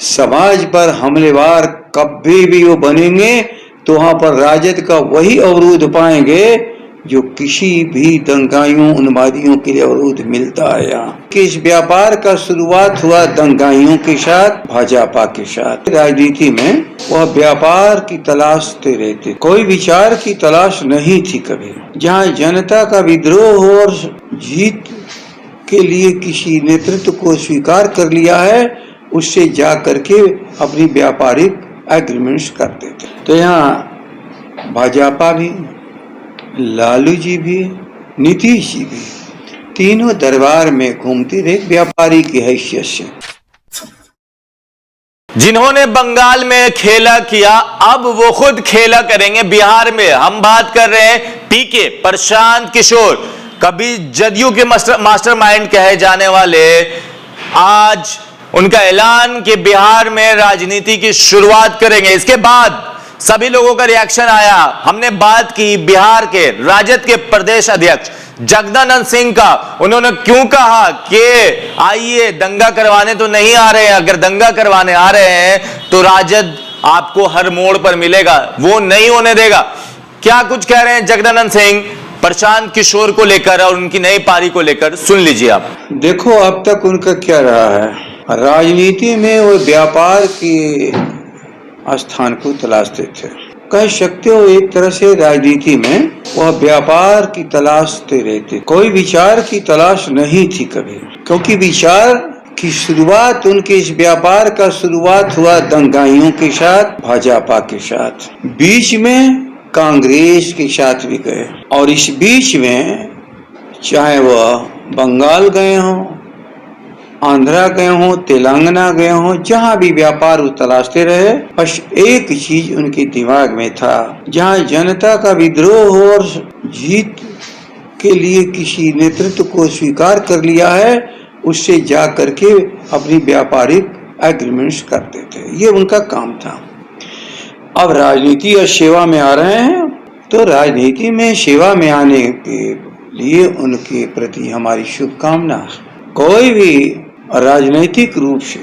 समाज पर हमलेवार कभी भी वो बनेंगे तो वहां पर राजद का वही अवरोध पाएंगे जो किसी भी दंगाइयों उन्मादियों के लिए अवरोध मिलता है। यहाँ कि इस व्यापार का शुरुआत हुआ दंगाइयों के साथ, भाजपा के साथ। राजनीति में वह व्यापार की तलाशते रहते, कोई विचार की तलाश नहीं थी कभी। जहाँ जनता का विद्रोह हो और जीत के लिए किसी नेतृत्व को स्वीकार कर लिया है, उससे जा करके अपनी व्यापारिक एग्रीमेंट्स करते थे। तो यहाँ भाजपा भी, लालू जी भी, नीतीश जी भी, तीनों दरबार में घूमते रहे व्यापारी की हैसियत से। जिन्होंने बंगाल में खेला किया, अब वो खुद खेला करेंगे बिहार में। हम बात कर रहे हैं पीके, प्रशांत किशोर, कभी जदयू के मास्टरमाइंड कहे जाने वाले, आज उनका ऐलान कि बिहार में राजनीति की शुरुआत करेंगे। इसके बाद सभी लोगों का रिएक्शन आया। हमने बात की बिहार के राजद के प्रदेश अध्यक्ष जगदानंद सिंह का। उन्होंने क्यों कहा कि आइए दंगा करवाने तो नहीं आ रहे हैं, अगर दंगा करवाने आ रहे हैं तो राजद आपको हर मोड़ पर मिलेगा, वो नहीं होने देगा। क्या कुछ कह रहे हैं जगदानंद सिंह प्रशांत किशोर को लेकर और उनकी नई पारी को लेकर, सुन लीजिए आप। देखो अब तक उनका क्या रहा है, राजनीति में वो व्यापार के स्थान को तलाशते थे। कह सकते हो एक तरह से राजनीति में वह व्यापार की तलाशते रहते, कोई विचार की तलाश नहीं थी कभी। क्योंकि विचार की शुरुआत, उनके इस व्यापार का शुरुआत हुआ दंगाइयों के साथ, भाजपा के साथ, बीच में कांग्रेस के साथ भी गए। और इस बीच में चाहे वह बंगाल गए हों, आंध्रा गए हों, तेलंगाना गए हों, जहां भी व्यापार वो तलाशते रहे। बस एक चीज उनके दिमाग में था, जहां जनता का विद्रोह हो और जीत के लिए किसी नेतृत्व को स्वीकार कर लिया है, उससे जा करके अपनी व्यापारिक एग्रीमेंट्स करते थे। ये उनका काम था। अब राजनीति और सेवा में आ रहे हैं, तो राजनीति में सेवा में आने के लिए उनके प्रति हमारी शुभकामना। कोई भी राजनीतिक रूप से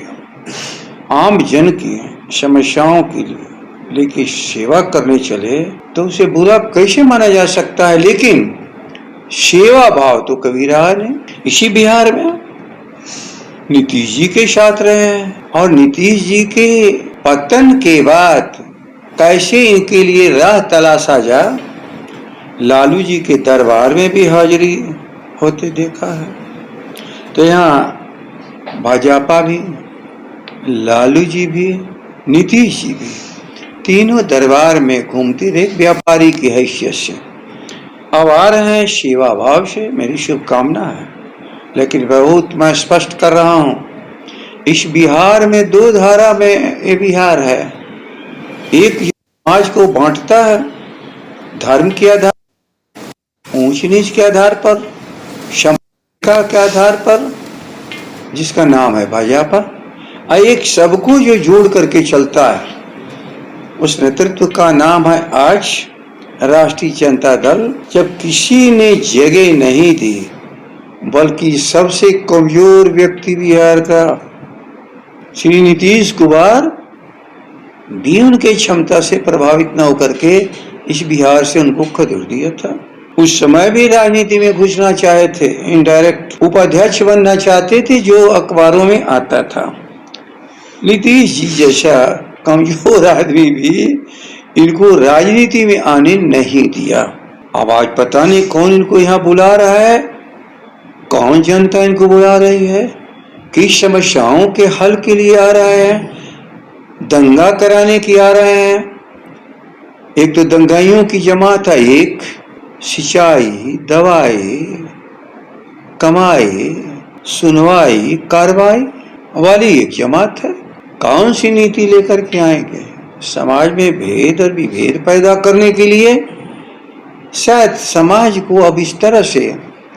आम जन की समस्याओं के लिए लेकिन सेवा करने चले तो उसे बुरा कैसे माना जा सकता है। लेकिन सेवा भाव तो कभी रहा नहीं। इसी बिहार में नीतीश जी के साथ रहे हैं और नीतीश जी के पतन के बाद कैसे इनके लिए राह तलाशा जा, लालू जी के दरबार में भी हाजिरी होते देखा है। तो यहाँ भाजपा भी, लालू जी भी, नीतीश जी भी, तीनों दरबार में घूमते रहे व्यापारी की हैसियत से। अब आ रहे हैं सेवा भाव से, मेरी शुभकामना है। लेकिन बहुत मैं स्पष्ट कर रहा हूँ, इस बिहार में दो धारा में ये बिहार है। एक समाज को बांटता है धर्म के आधार, ऊंच नीच के आधार पर, क्षमता के आधार पर, जिसका नाम है भाजपा। एक सबको जो जोड़ करके चलता है, उस नेतृत्व का नाम है आज राष्ट्रीय जनता दल। जब किसी ने जगह नहीं दी, बल्कि सबसे कमजोर व्यक्ति बिहार का श्री नीतीश कुमार भी उनके क्षमता से प्रभावित न होकर के इस बिहार से उनको खदेड़ दिया था। उस समय भी राजनीति में घुसना चाहे थे, इनडायरेक्ट उपाध्यक्ष बनना चाहते थे, जो अखबारों में आता था। नीतीश जी जैसा कमजोर आदमी भी इनको राजनीति में आने नहीं दिया। अब आज पता नहीं कौन इनको यहाँ बुला रहा है, कौन जनता इनको बुला रही है, किस समस्याओं के हल के लिए आ रहे हैं, दंगा कराने की आ रहे हैं। एक तो दंगाइयों की जमात है, एक सिंचाई, दवाई, कमाई, सुनवाई, कार्रवाई वाली एक जमात है। कौन सी नीति लेकर के आएंगे? समाज में भेद और विभेद पैदा करने के लिए शायद समाज को अब इस तरह से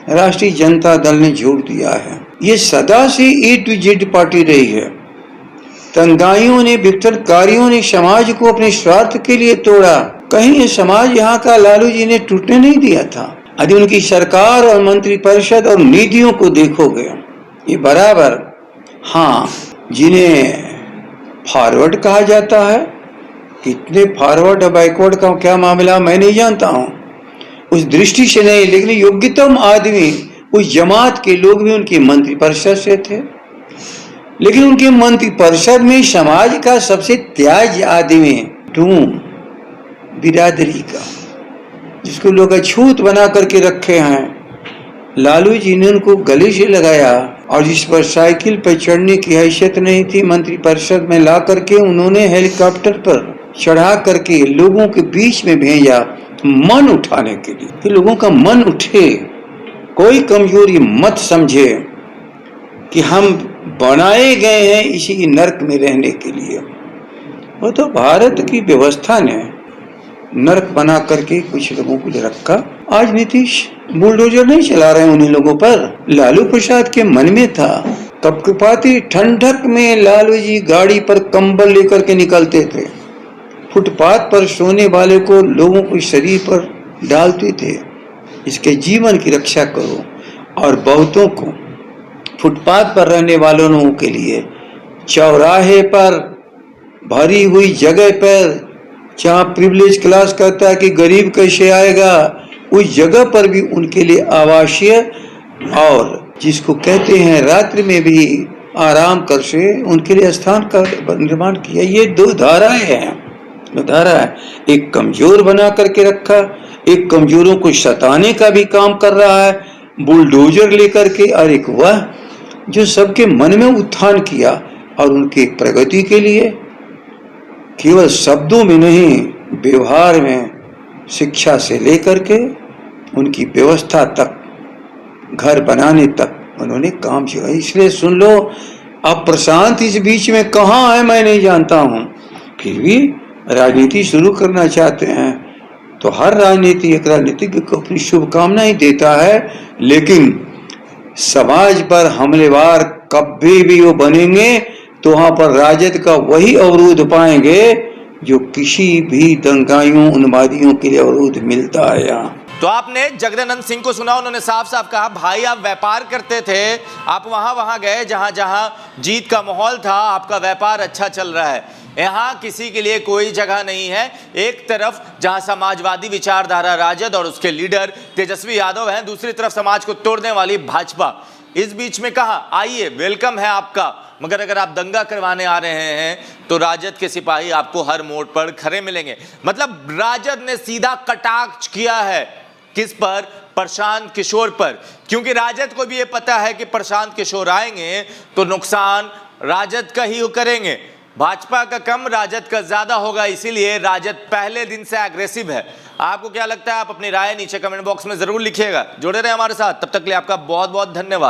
राष्ट्रीय जनता दल ने जोड़ दिया है। ये सदा से ए टू जेड पार्टी रही है। दंगाइयों ने, विघटनकारियों ने समाज को अपने स्वार्थ के लिए तोड़ा। कहीं ये समाज यहाँ का लालू जी ने टूटने नहीं दिया था। यदि उनकी सरकार और मंत्रिपरिषद और नीतियों को देखोगे, ये बराबर, हाँ, जिन्हें फॉरवर्ड कहा जाता है। कितने फॉरवर्ड और बैकवर्ड का क्या मामला मैं नहीं जानता हूं, उस दृष्टि से नहीं, लेकिन योग्यतम आदमी उस जमात के लोग भी उनकी मंत्रिपरिषद से थे। लेकिन उनके मंत्रिपरिषद में समाज का सबसे त्याज्य आदमी टूम बिरादरी का, जिसको लोग अछूत बना करके रखे हैं, लालू जी ने उनको गले से लगाया और जिस पर साइकिल पर चढ़ने की हैसियत नहीं थी, मंत्रिपरिषद में ला करके उन्होंने हेलीकॉप्टर पर चढ़ा करके लोगों के बीच में भेजा मन उठाने के लिए, कि लोगों का मन उठे, कोई कमजोरी मत समझे कि हम बनाए गए हैं इसी नर्क में रहने के लिए। वो तो भारत की व्यवस्था ने नर्क बना करके कुछ लोगों को रखा। आज नीतीश बुलडोजर नहीं चला रहे उन्हीं लोगों पर, लालू प्रसाद के मन में था। कपकपाती ठंडक में लालू जी गाड़ी पर कंबल लेकर के निकलते थे, फुटपाथ पर सोने वाले को लोगों को शरीर पर डालते थे, इसके जीवन की रक्षा करो। और बहुतों को फुटपाथ पर रहने वालों के लिए चौराहे पर, भरी हुई जगह पर, जहाँ प्रिविलेज क्लास कहता है कि गरीब कैसे आएगा, उस जगह पर भी उनके लिए आवासीय और जिसको कहते हैं रात्रि में भी आराम कर से उनके लिए स्थान का निर्माण किया। ये दो धाराएं हैं, दो धारा है। एक कमजोर बना करके रखा, एक कमजोरों को सताने का भी काम कर रहा है बुलडोजर लेकर के, और एक वह जो सबके मन में उत्थान किया और उनके प्रगति के लिए केवल शब्दों में नहीं, व्यवहार में, शिक्षा से लेकर के उनकी व्यवस्था तक, घर बनाने तक उन्होंने काम किया। इसलिए सुन लो, अब प्रशांत इस बीच में कहाँ है मैं नहीं जानता हूँ, फिर भी राजनीति शुरू करना चाहते हैं तो हर राजनीति एक राजनीतिज्ञ को अपनी शुभकामनाएं देता है, लेकिन समाज पर हमलेवार कभी भी वो बनेंगे तो वहां पर राजद का वही अवरोध पाएंगे जो किसी भी दंगाइयों उन्मादियों के लिए अवरोध मिलता है यहाँ। तो आपने जगदानंद सिंह को सुना, उन्होंने साफ साफ कहा भाई आप व्यापार करते थे, आप वहां गए जहां जहां जीत का माहौल था, आपका व्यापार अच्छा चल रहा है। यहाँ किसी के लिए कोई जगह नहीं है। एक तरफ जहां समाजवादी विचारधारा राजद और उसके लीडर तेजस्वी यादव हैं, दूसरी तरफ समाज को तोड़ने वाली भाजपा। इस बीच में कहा आइए वेलकम है आपका, मगर अगर आप दंगा करवाने आ रहे हैं तो राजद के सिपाही आपको हर मोड़ पर खड़े मिलेंगे। मतलब राजद ने सीधा कटाक्ष किया है किस पर? प्रशांत किशोर पर, क्योंकि राजद को भी ये पता है कि प्रशांत किशोर आएंगे तो नुकसान राजद का ही करेंगे, भाजपा का कम राजद का ज्यादा होगा। इसीलिए राजद पहले दिन से एग्रेसिव है। आपको क्या लगता है? आप अपनी राय नीचे कमेंट बॉक्स में जरूर लिखिएगा। जुड़े रहे हमारे साथ, तब तक के लिए आपका बहुत बहुत धन्यवाद।